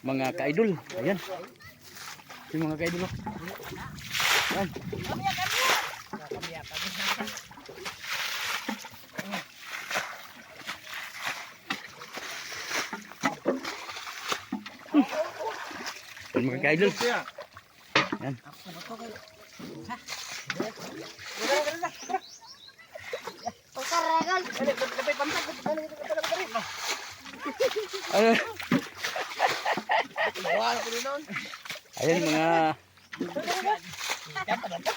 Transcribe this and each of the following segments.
Mga ka-idol. Ayan. Yung mga ka-idol. Ayan. Ayan mga ka-idol. Ayan. Ayan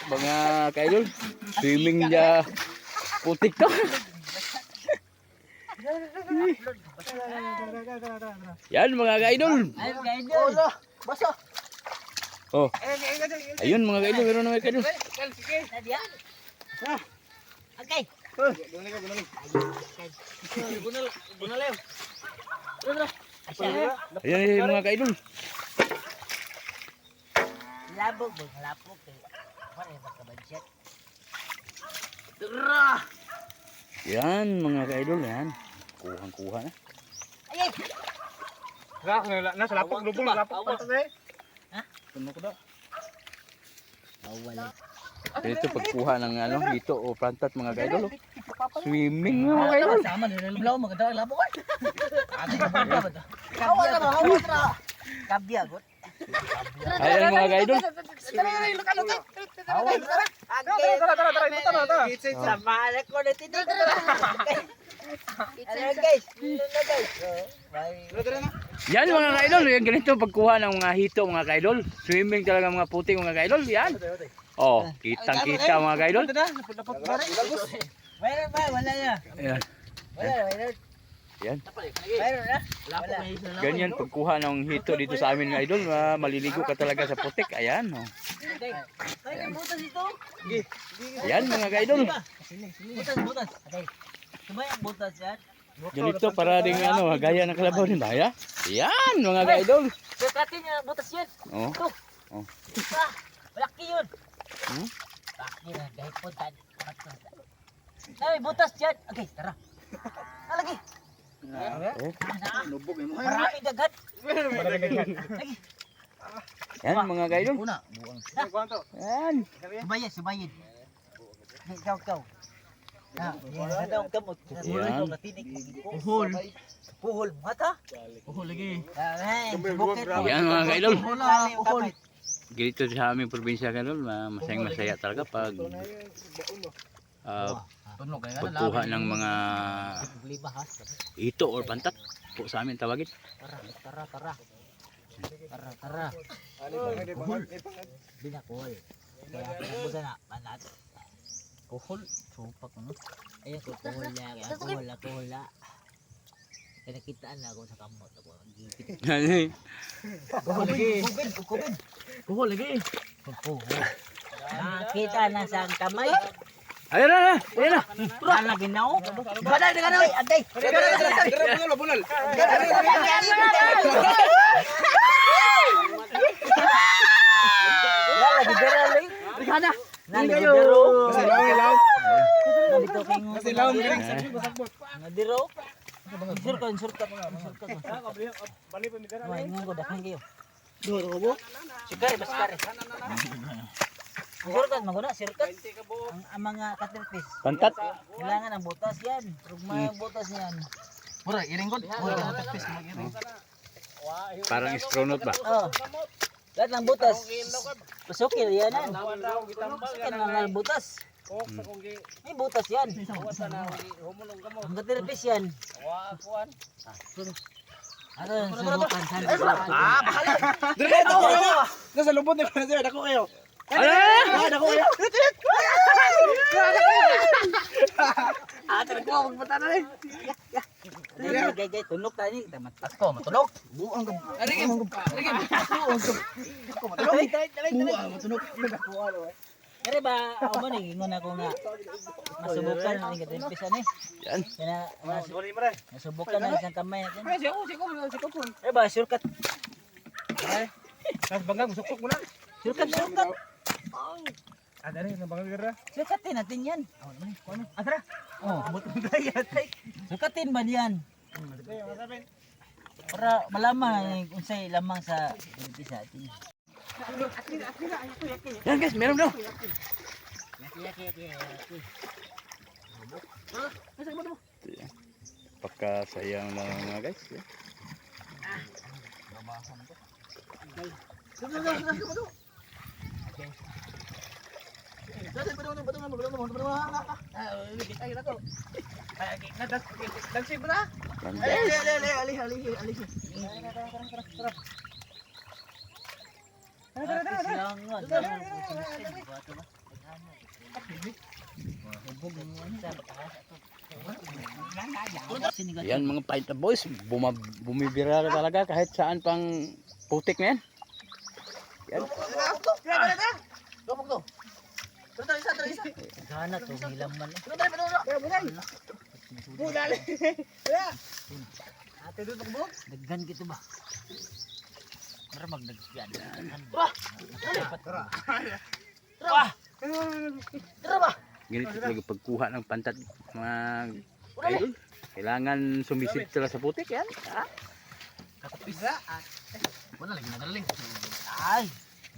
mga ka-idol, swimming dia putik to. Yan mga ka-idol. Oh. Ayun mga ka-idol, meron na mga ka-idol. Okay. Ayan mga ka-idol. Labog, labog. Wala ba ka budget? Yan mga ka-idol, yan. Kuhang-kuha na. Ay! Nasa lapok lubong, lapok pa ito eh. Ha? Tuno ko daw. Wala. Dito pagkuha ng ano, dito o plantat mga ka-idol. Swimming mga ka-idol. Sama ni Law maganda ang labog ay. Ate ka ba ba? Kabya ba? Hawas ra. Kabya god. Ayan mga ka-idol. Hawas ra. Sama ko na tinig. Ano guys? Yan mga ka-idol, yan ganito pagkuha ng mga hito mga ka-idol. Swimming talaga mga puting mga ka-idol, yan. Oh, kitang-kita mga ka-idol. Mayroon ba? Wala na. Ayan. Mayroon. Yan. Mayroon na. Wala. Ganyan pagkuha ng hito dito sa amin mga idol, maliligo ka talaga sa putik. Ayan, oh. Ay, butas ito. Ayan mga ka-idol. Butas. Okay. Sumay ang butas yan. Ganito para ding ano, gaya ng kalabaw din ba? Ayan mga ka-idol. Sekatin yung butas yan. Oh. Ito. Oh. Malaki yun. Laki na. Dahil po tayo. Ay, butas dyan. Okay, tara. Lagi. Oh. Marami dagat. Lagi. Yan mga ka-idol. Una. Buang. Yan. Subayid. Ikaw. Yan daw ang kamot. Yan. Puhol. Mata? Puhol lagi. Yan mga ka-idol. Puhol. Ganito sa aming probinsya ka-idol, masayang-masaya talaga pag pagkuha ng mga hito or pantat po sa amin tawagin. Tara. Binakuhol. Kaya pinabusa na. Panat. Kuhol. Supak ano? Ayun, kuhol na. Kaya nakitaan na ako sa kamot. Kuhol lagi. Kuhol lagi. Nakita na sa kamay. Ayun na. Wala ginaw. Badal na ganoy. Antay. Bunal. Wala giderali. Rikana. Nalidero. Nalito kingo. Nadiro. Surkan. Bali pa mi dara. Ay ngo dakan kayo. Duro ko. Sikare. Surkan maguna, surkan. Ang mga katilpis. Pantat. Kailangan ang butas yan. Rugma ang butas yan. Mura, iring ko. Mura, katilpis. Parang astronaut ba? Oh. Lahat ng butas. Pasukil yan. Pasukil ng butas. May butas yan. Ang katilpis yan. Ano yung surukan? Bahala. Dire to. Nasa lubot ni Pwede, dako kayo. Dako kayo. Atin ko magbata na rin. Gay, tunok tayo. Matas ko, matulog. Buang ka. Matulog. Kaya ba, ako ba naging ako nga masubukan ng katilpisan eh. Yan. Kaya nasubukan na isang kamay natin. Kaya ba, surkat. Banggang suksok mo na. Surkat. Ada rin nang banggang gara. Surkatin natin yan. Atara. Oh, butong gaya tay. Surkatin ba yan? Para malaman kung sa'y lamang sa sa atin. Yan guys, meron daw. Pagkasayang lang mga guys. Yan. Yan mga Painta Boys, bumibira ka talaga kahit saan pang putik na yan. Yan. Gana to, hilaman. Daghan gitu ba? Para magdagyan. Ganito talaga pagkuha ng pantat mga idol. Kailangan sumisid sila sa putik yan. Ah. Wala lagi nagaling. Ay,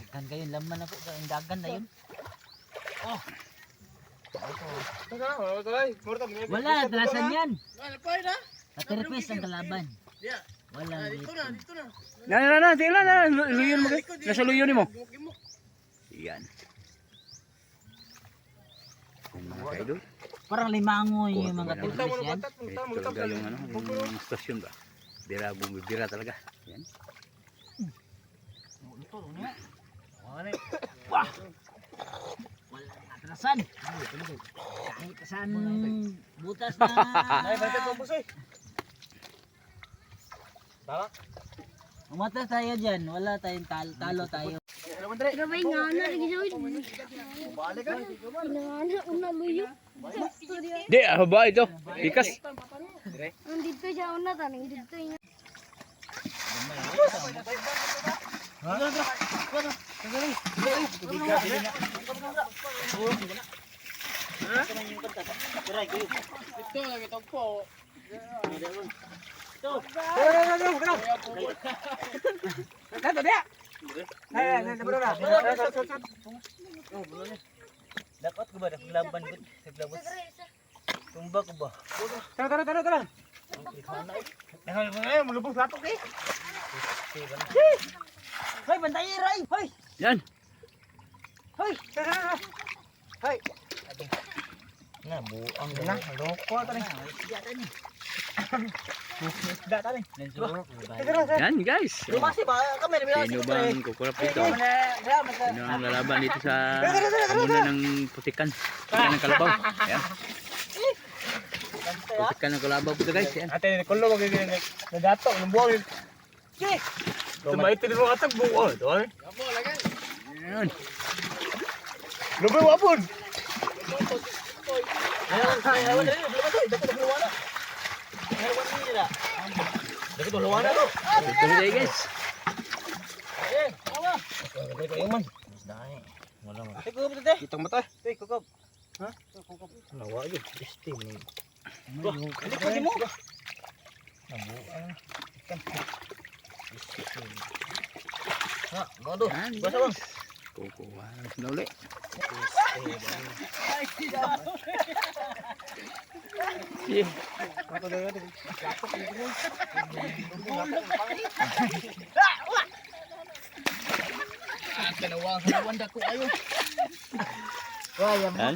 daghan kayo laman ako sa dagan na yun. Wala, talasan yan. Katerpes ang kalaban. Walang dito. Tingnan na, luyon mo guys. Nasa luyon mo. Yan. Yung mga idol. Parang limango yung mga Kuha katerpes yan. Ito talaga yung ano, yung stasyon ba. Bumibira talaga. Yan. Walang atrasan. Kahit saan butas na. Umatras tayo dyan. Wala tayong talo tayo. Gabay nga na lagi jawid. Inana una luyo. Di, ba ito? Ikas. Andito siya una tanong dito niya. Dapat ko ba? Laban ko. Naglabot. Tumba ko ba? Tara. Malubog latok eh. Hoy, bantayi Ray! Hoy! Yan. Hoy! Hay. Na, buang Na, loko ta ni. Da ta ni. Yan guys. Oh, Lumasi ba? Kami na sino bang kukurap dito? Sino ang lalaban dito sa muna ng putikan? Putikan ng kalabaw. Yan. Putikan ng kalabaw po guys. Yan. Ate ni kullo wag ni nagato ng buwang. Tumay tin mo atag buo, to ay. Yan. Lubi wapon. Ayaw, dali, dapat luwana. Ayaw nila. Dapat luwana to. Ito guys guys. Dali kayo man. Dai. Wala man. Kukup tete. Kitang mata. Hey, kukup. Ha? Kukup. Nawa yun. Steam ni. Dali ko mo. Nabuang. Ha, godo. Yan Basta bang. guys. Kukuha na ulit. Yeah. Kanawan dako ayo. Wah, yan. Yan.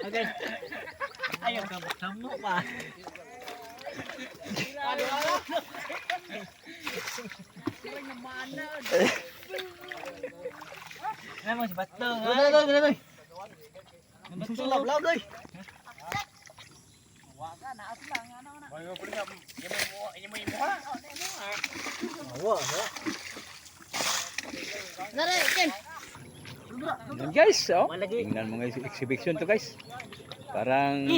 Okay. Ayaw ka mo pa. Naman si Bato. Dali. Susulab lab doy. Dara ken. Yan guys. Oh. Tingnan mo guys exhibition to guys. Parang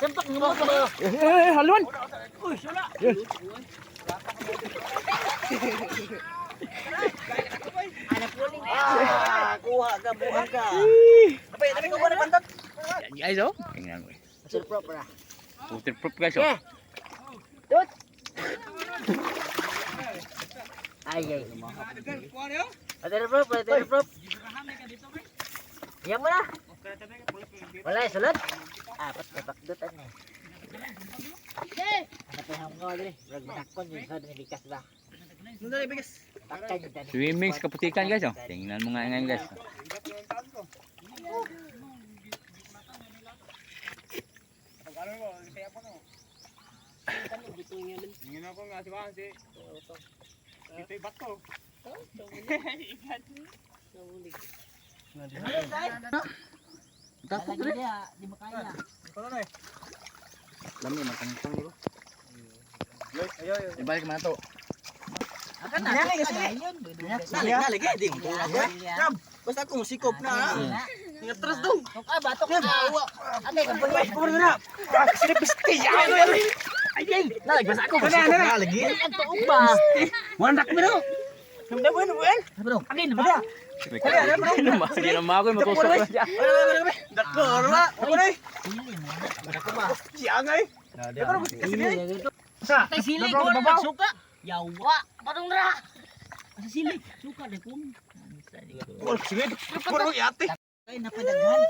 Sempak mo ba? haluan. Uy, sula. Yan. Kuha ka, buha ka. Apa ya, tapi kau ada pantat. Yan guys oh. Tingnan mo. Hasil prop lah. Waterproof guys oh. Tut. Ay, ay. Atero bro, atero bro. Yan mo na. Wala yung sulod. Patapakdutan eh. Ano pa yung mga dali? Brag matakpan yung sa dali bikas ba? Nandali bigas. Takkan yung dali. Swimming sa kaputikan guys oh. Tingnan mo nga ngayon guys. Takot rin. Di mo kaya. Lami matangtang dito. Ibalik man to. Akan na. Lagi di mo. Basta ako musikop na. Ingat terus dong. Tok batok ka. Ate ka buhay. Kumano na. Sini pasti. Ay. Basta ako musikop na lagi. Ang tuog ba? Wandak mo no. Namda mo no, buel. Bro, akin na. Hindi naman ako matusok na siya. Dako orla. Ako na. Sili mo. Siang ay. Sa sili ko na suka. Yawa, padung ra. Sa sili, suka deh kum. Oh, sige. Puro yate. Ay napadaghan.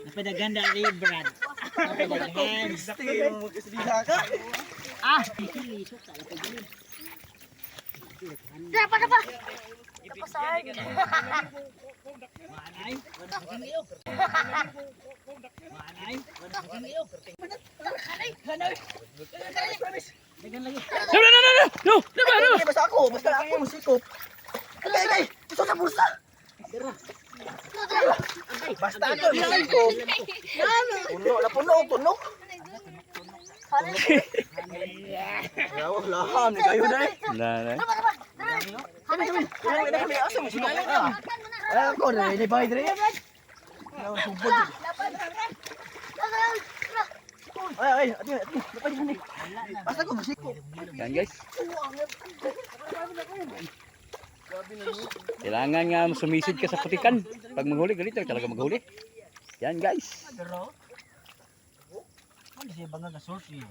Napadaghan dari brand. Napadaghan. Mo kasdiha ka. Ah, sili suka napadaghan. Dapat apa? Manay, wala kang iyo. Manay, wala kang iyo. Dagan lagi. No. Basta ako musikop. Ay. Ito sa bulsa. Basta ako musikop. Puno. Lahan ni kayo dai. Nah. Kami asa musikop. Ako na ini bay dire. Ay, ati. Basta ako musikop. Yan guys. Kailangan nga sumisid ka sa putikan. Pag maghuli, ganito talaga maghuli. Yan guys. Ano siya bangga ka source niya?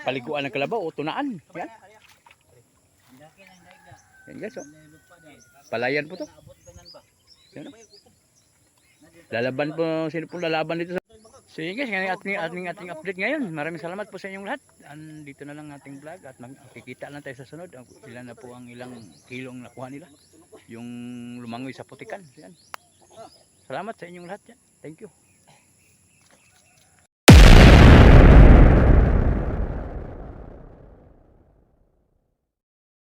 Paliguan ng kalabaw o tunaan. Yan. Yan guys oh. Palayan po to. Yan, oh. Lalaban po, sino po lalaban dito? So yun guys, ating update ngayon. Maraming salamat po sa inyong lahat. Dito na lang ating vlog at makikita lang tayo sa sunod. Ilan na po ang ilang kilong nakuha nila. Yung lumangoy sa putikan. Yan. Salamat sa inyong lahat. Yan. Thank you.